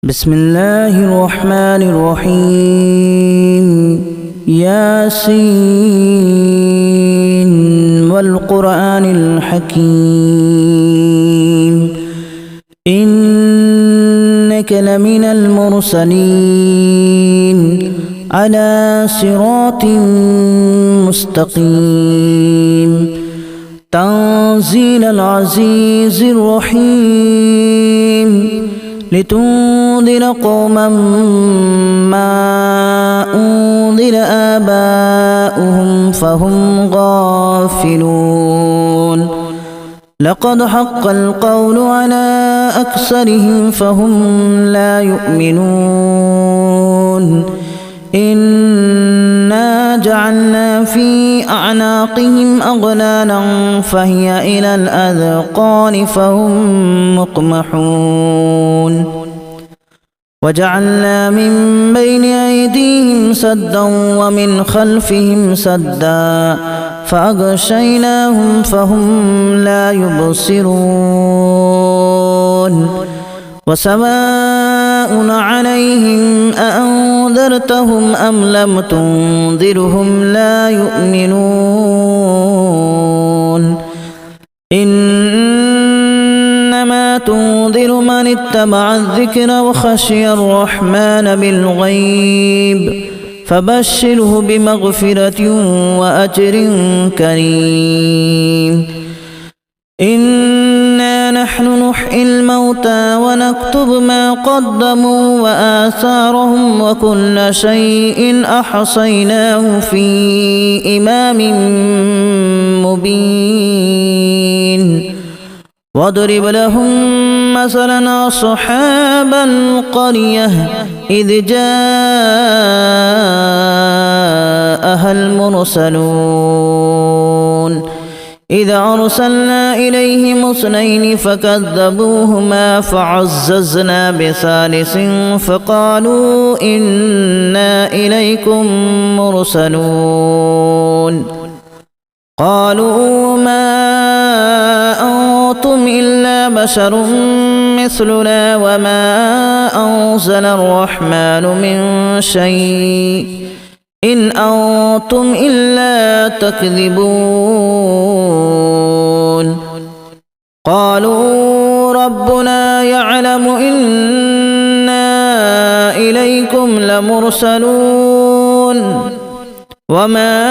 بسم الله الرحمن الرحيم ياسين والقرآن الحكيم إنك لمن المرسلين على صراط مستقيم تنزيل العزيز الرحيم لتنذر قوما ما أنذر آباؤهم فهم غافلون لقد حق القول على أكثرهم فهم لا يؤمنون إنا جعلنا في أعناقهم أغلالا فهي إلى الأذقان فهم مقمحون وجعلنا من بين أيديهم سدا ومن خلفهم سدا فأغشيناهم فهم لا يبصرون وسواء عليهم أأنذرتهم أم لم تنذرهم لا يؤمنون إنما تنذر من اتبع الذكر وخشي الرحمن بالغيب فبشره بمغفرة وأجر كريم إنا نحن نحيي الموتى ونكتب ما قدموا وآثارهم وكل شيء أحصيناه في إمام مبين واضرب لهم مثلا أصحاب القرية إذ جاءها المرسلون إذا أرسلنا إليهم اثنين فكذبوهما فعززنا بثالث فقالوا إنا إليكم مرسلون قالوا ما أنتم إلا بشر مثلنا وما أنزل الرحمن من شيء إن أنتم إلا تكذبون قالوا ربنا يعلم إنا إليكم لمرسلون وما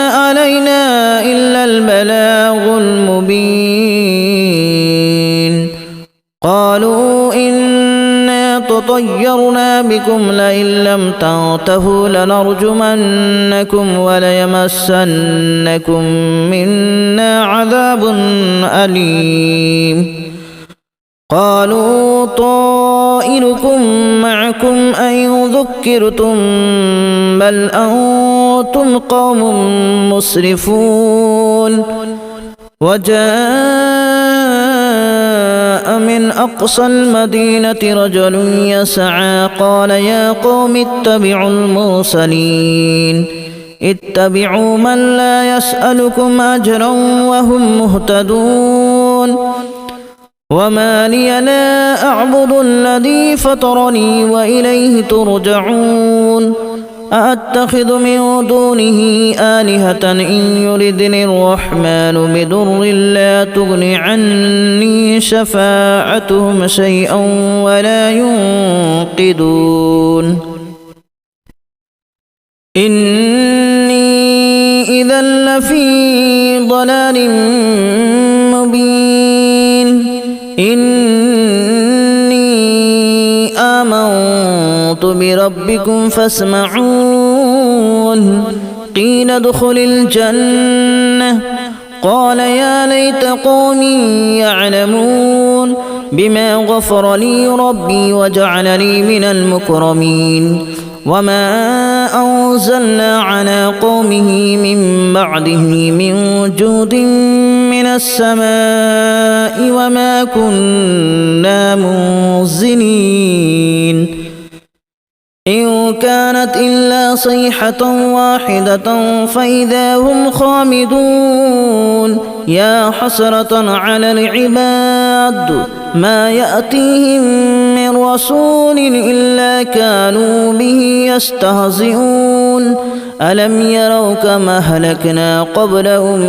علينا إلا البلاغ المبين قالوا إنا تطيرنا بكم لئن لم تنتهوا لنرجمنكم وليمسنكم منا عذاب أليم قالوا طائركم معكم أئن ذكرتم بل أنتم قوم مسرفون وجاء من أقصى المدينة رجل يسعى قال يا قوم اتبعوا المرسلين اتبعوا من لا يسألكم أجرا وهم مهتدون وما لي لا أعبد الذي فطرني وإليه ترجعون أأتخذ من دونه آلهة إن يردني الرحمن بضر لا تغن عني شفاعتهم شيئا ولا ينقذون إني إذا لفي ضلال مبين إني آمنت بربكم فاسمعون قيل ادخل الجنة قال يا ليت قومي يعلمون بما غفر لي ربي وجعلني من المكرمين وما أنزلنا على قومه من بعده من جود من السماء وما كنا منزلين إن كانت إلا صيحة واحدة فإذا هم خامدون يا حسرة على العباد ما يأتيهم من رسول إلا كانوا به يستهزئون ألم يروا كما أهلكنا قبلهم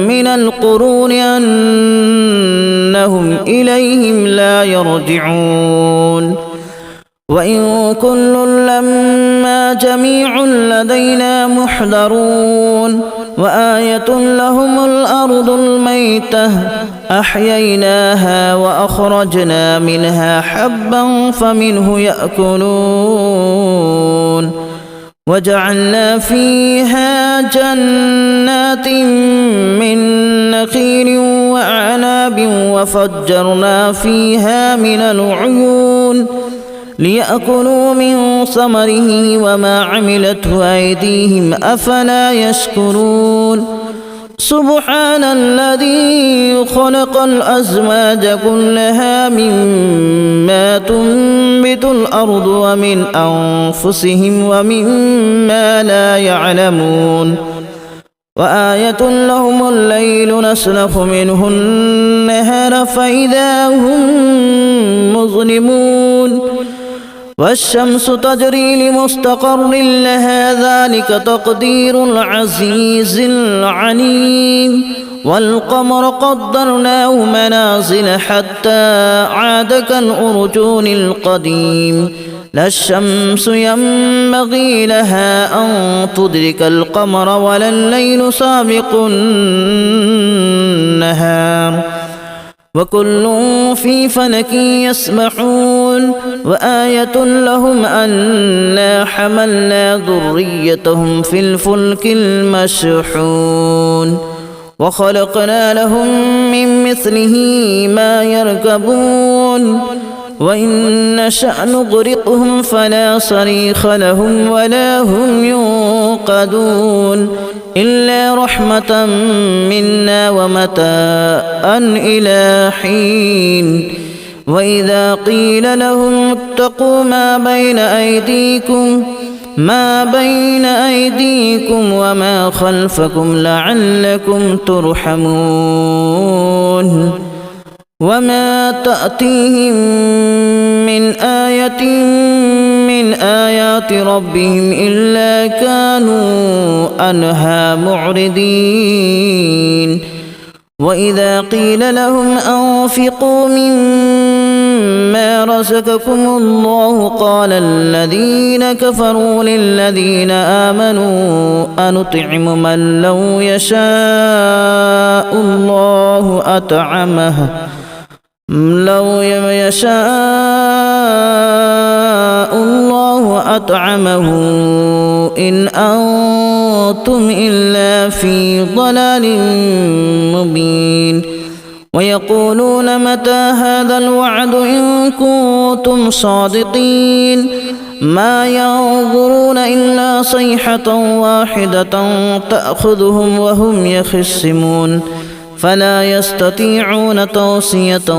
من القرون أنهم إليهم لا يرجعون وإن كل لما جميع لدينا محضرون وآية لهم الأرض الميتة أحييناها وأخرجنا منها حبا فمنه يأكلون وجعلنا فيها جنات من نخيل وأعناب وفجرنا فيها من العيون ليأكلوا من ثمره وما عملته أيديهم أفلا يشكرون سبحان الذي خلق الأزواج كلها مما تنبت الأرض ومن أنفسهم ومما لا يعلمون وآية لهم الليل نسلخ منه النهار فإذا هم مظلمون والشمس تجري لمستقر لها ذلك تقدير العزيز العليم والقمر قدرناه منازل حتى عاد كالأرجون القديم لا الشمس ينبغي لها أن تدرك القمر ولا الليل سابق النهار وكل في فلك يسبحون وآية لهم أنا حملنا ذريتهم في الفلك المشحون وخلقنا لهم من مثله ما يركبون وإن نشأ نغرقهم فلا صريخ لهم ولا هم ينقذون إلا رحمة منا ومتاعا إلى حين وإذا قيل لهم اتقوا ما بين أيديكم وما خلفكم لعلكم ترحمون وما تأتيهم من آية من آيات ربهم إلا كانوا عنها معرضين وإذا قيل لهم أنفقوا مما رزقكم الله قال الذين كفروا للذين آمنوا أنطعم من لو يشاء الله أطعمه إن أنتم إلا في ضلال مبين ويقولون متى هذا الوعد إن كنتم صادقين ما ينظرون إلا صيحة واحدة تأخذهم وهم يخصمون فلا يستطيعون توصية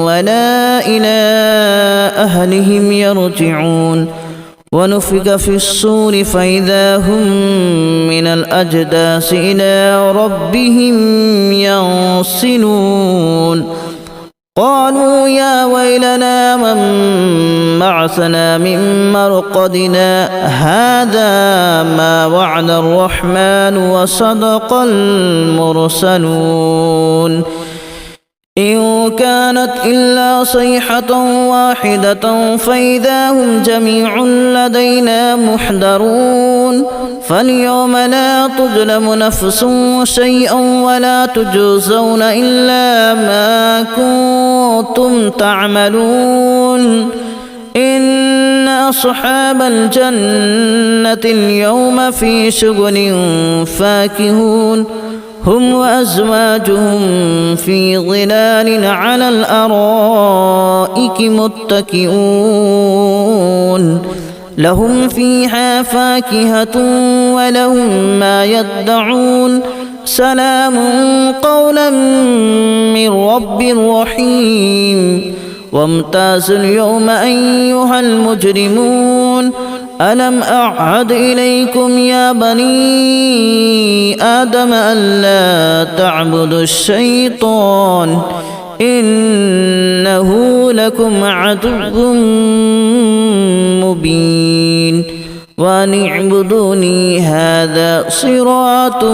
ولا إلى أهلهم يرجعون ونفخ في الصور فإذا هم من الأجداث إلى ربهم ينسلون قالوا يا ويلنا من بعثنا من مرقدنا هذا ما وعد الرحمن وصدق المرسلون إن كانت إلا صيحة واحدة فإذا هم جميع لدينا محضرون فاليوم لا تظلم نفس شيئا ولا تجزون إلا ما كنتم تعملون إن أصحاب الجنة اليوم في شغل فاكهون هم وأزواجهم في ظلال على الأرائك متكئون لهم فيها فاكهة ولهم ما يدعون سلام قولا من رب رحيم وامتازوا اليوم أيها المجرمون ألم أعهد إليكم يا بني آدم ألا تعبدوا الشيطان إنه لكم عدو مبين وأن اعبدوني هذا صراط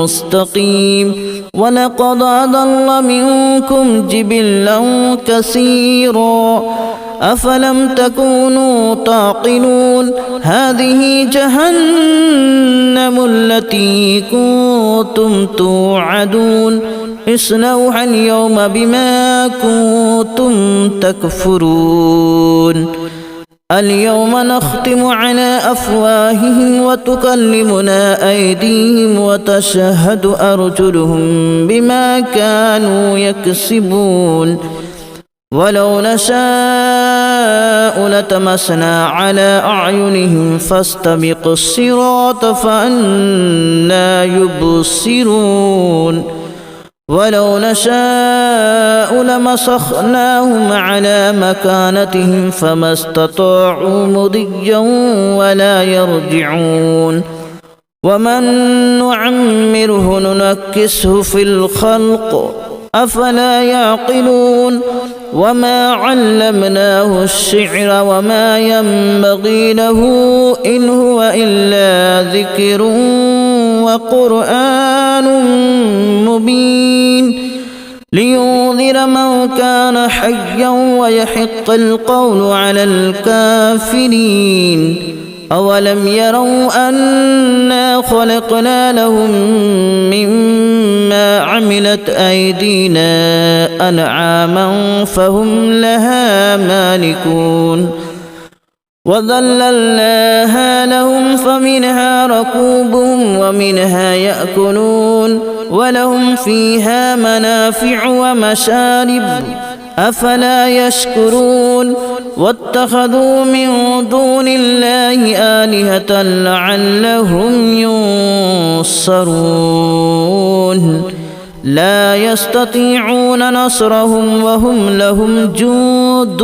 مستقيم ولقد أضل منكم جبلا كثيرا أفلم تكونوا تعقلون هذه جهنم التي كنتم توعدون اصلوها اليوم بما كنتم تكفرون اليوم نختم على أفواههم وتكلمنا أيديهم وتشهد أرجلهم بما كانوا يكسبون ولو نشاء لتمسنا على أعينهم فاستبقوا الصراط فأنى يبصرون ولو نشاء لمسخناهم على مكانتهم فما استطاعوا مضيا ولا يرجعون ومن نعمره ننكسه في الخلق أفلا يعقلون وما علمناه الشعر وما ينبغي له إن هو إلا ذكر وقرآن مبين لينذر من كان حيا ويحق القول على الكافرين أولم يروا أنا خلقنا لهم مما عملت أيدينا أنعاما فهم لها مالكون وذللناها لهم فمنها ركوبهم ومنها يأكلون ولهم فيها منافع ومشارب أفلا يشكرون واتخذوا من دون الله آلهة لعلهم ينصرون لا يستطيعون نصرهم وهم لهم جند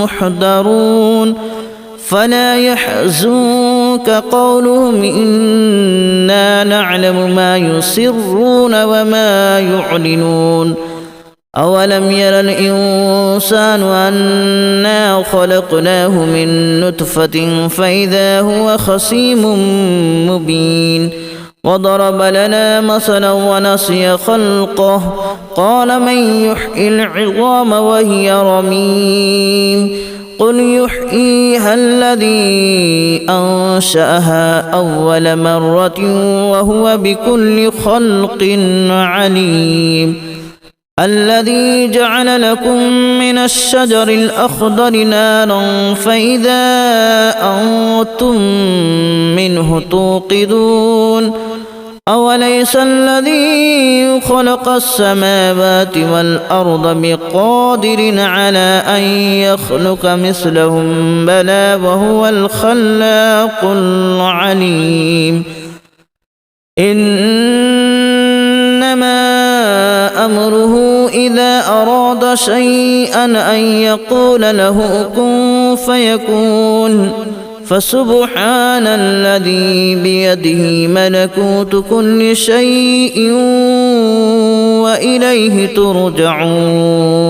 محضرون فلا يحزنك قولهم إنا نعلم ما يسرون وما يعلنون أولم ير الإنسان أنا خلقناه من نطفة فإذا هو خصيم مبين وضرب لنا مثلا ونسي خلقه قال من يحيي العظام وهي رميم قل يحييها الذي أنشأها أول مرة وهو بكل خلق عليم الذي جعل لكم من الشجر الأخضر نارا فإذا أنتم منه توقدون أوليس الذي خلق السماوات والأرض بقادر على أن يخلق مثلهم بلى وهو الخلاق العليم إنما أمره إذا أراد شيئا أن يقول له كن فيكون فسبحان الذي بيده ملكوت كل شيء وإليه ترجعون